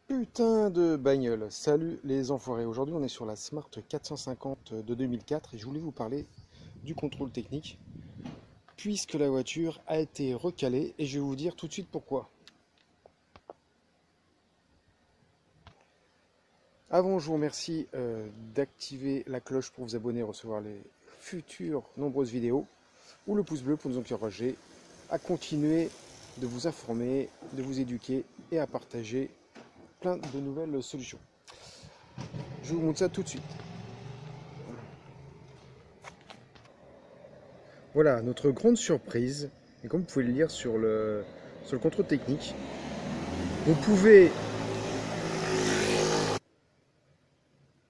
Putain de bagnole, salut les enfoirés. Aujourd'hui on est sur la Smart 450 de 2004 et je voulais vous parler du contrôle technique puisque la voiture a été recalée et je vais vous dire tout de suite pourquoi. Avant, je vous remercie d'activer la cloche pour vous abonner et recevoir les futures nombreuses vidéos ou le pouce bleu pour nous encourager à continuer de vous informer, de vous éduquer et à partager plein de nouvelles solutions. Je vous montre ça tout de suite. Voilà, notre grande surprise, et comme vous pouvez le lire sur le contrôle technique, vous pouvez...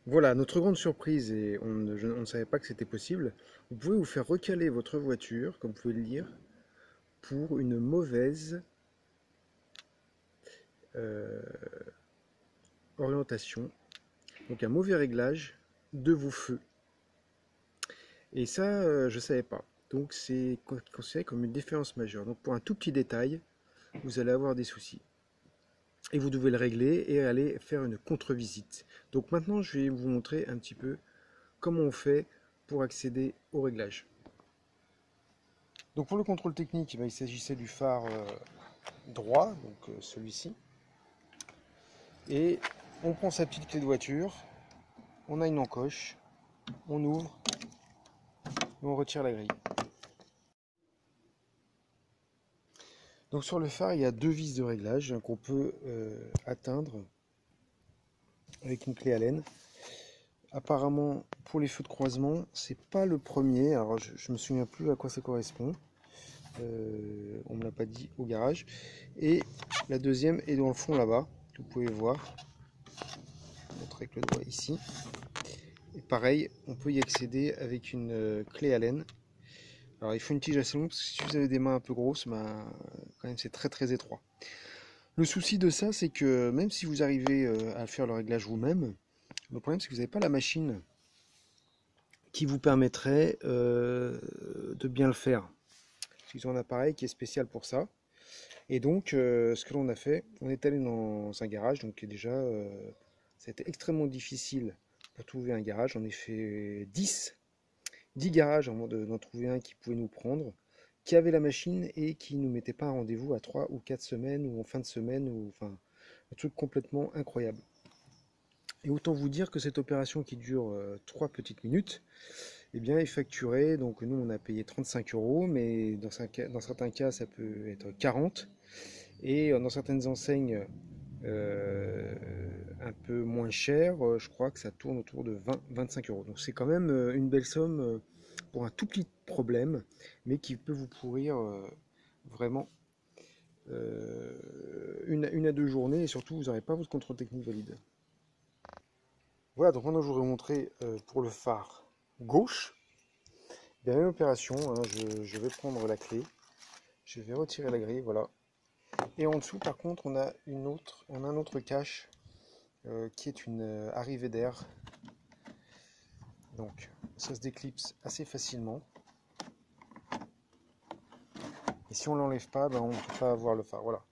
Voilà, notre grande surprise, et on ne savait pas que c'était possible, vous pouvez vous faire recaler votre voiture, comme vous pouvez le lire, pour une mauvaise euh, orientation, donc un mauvais réglage de vos feux. Et ça, je ne savais pas. Donc c'est considéré comme une différence majeure. Donc pour un tout petit détail, vous allez avoir des soucis. Et vous devez le régler et aller faire une contre-visite. Donc maintenant, je vais vous montrer un petit peu comment on fait pour accéder au réglage. Donc pour le contrôle technique, il s'agissait du phare droit, donc celui-ci. Et on prend sa petite clé de voiture, on a une encoche, on ouvre et on retire la grille. Donc sur le phare, il y a deux vis de réglage qu'on peut atteindre avec une clé Allen. Apparemment, pour les feux de croisement, c'est pas le premier. Alors, je me souviens plus à quoi ça correspond. On me l'a pas dit au garage. Et la deuxième est dans le fond là-bas. Vous pouvez voir. Je vais montrer avec le doigt ici. Et pareil, on peut y accéder avec une clé Allen. Alors, il faut une tige assez longue parce que si vous avez des mains un peu grosses, bah, quand même, c'est très étroit. Le souci de ça, c'est que même si vous arrivez à faire le réglage vous-même, le problème, c'est que vous n'avez pas la machine qui vous permettrait de bien le faire. Ils ont un appareil qui est spécial pour ça. Et donc, ce que l'on a fait, on est allé dans un garage. Donc déjà, c'était extrêmement difficile pour trouver un garage. J'en ai fait 10 garages avant d'en trouver un qui pouvait nous prendre, qui avait la machine et qui ne nous mettait pas un rendez-vous à 3 ou 4 semaines ou en fin de semaine. Ou, enfin, un truc complètement incroyable. Et autant vous dire que cette opération qui dure 3 petites minutes, eh bien, est facturée. Donc nous, on a payé 35 euros, mais dans certains cas, ça peut être 40. Et dans certaines enseignes un peu moins chères, je crois que ça tourne autour de 20-25 euros. Donc c'est quand même une belle somme pour un tout petit problème, mais qui peut vous pourrir vraiment une à deux journées, et surtout, vous n'aurez pas votre contrôle technique valide. Voilà, donc maintenant je voudrais vous montrer pour le phare gauche, bien, même opération, hein, je vais prendre la clé, je vais retirer la grille, voilà. Et en dessous par contre on a un autre cache qui est une arrivée d'air. Donc ça se déclipse assez facilement. Et si on ne l'enlève pas, ben, on ne peut pas avoir le phare, voilà.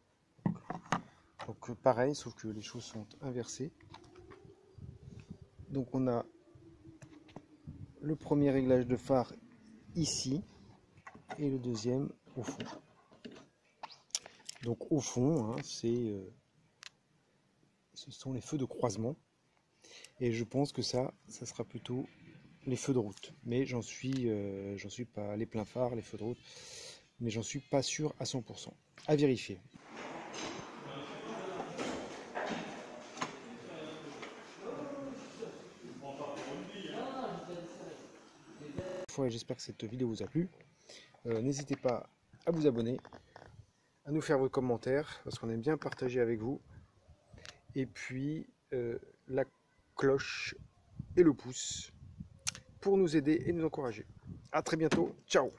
Donc pareil, sauf que les choses sont inversées. Donc on a le premier réglage de phare ici et le deuxième au fond. Donc au fond, hein, ce sont les feux de croisement. Et je pense que ça sera plutôt les feux de route. Mais j'en suis pas, les pleins phares, les feux de route, mais j'en suis pas sûr à 100%. À vérifier. J'espère que cette vidéo vous a plu. N'hésitez pas à vous abonner, à nous faire vos commentaires, parce qu'on aime bien partager avec vous. Et puis la cloche et le pouce pour nous aider et nous encourager. A très bientôt, ciao!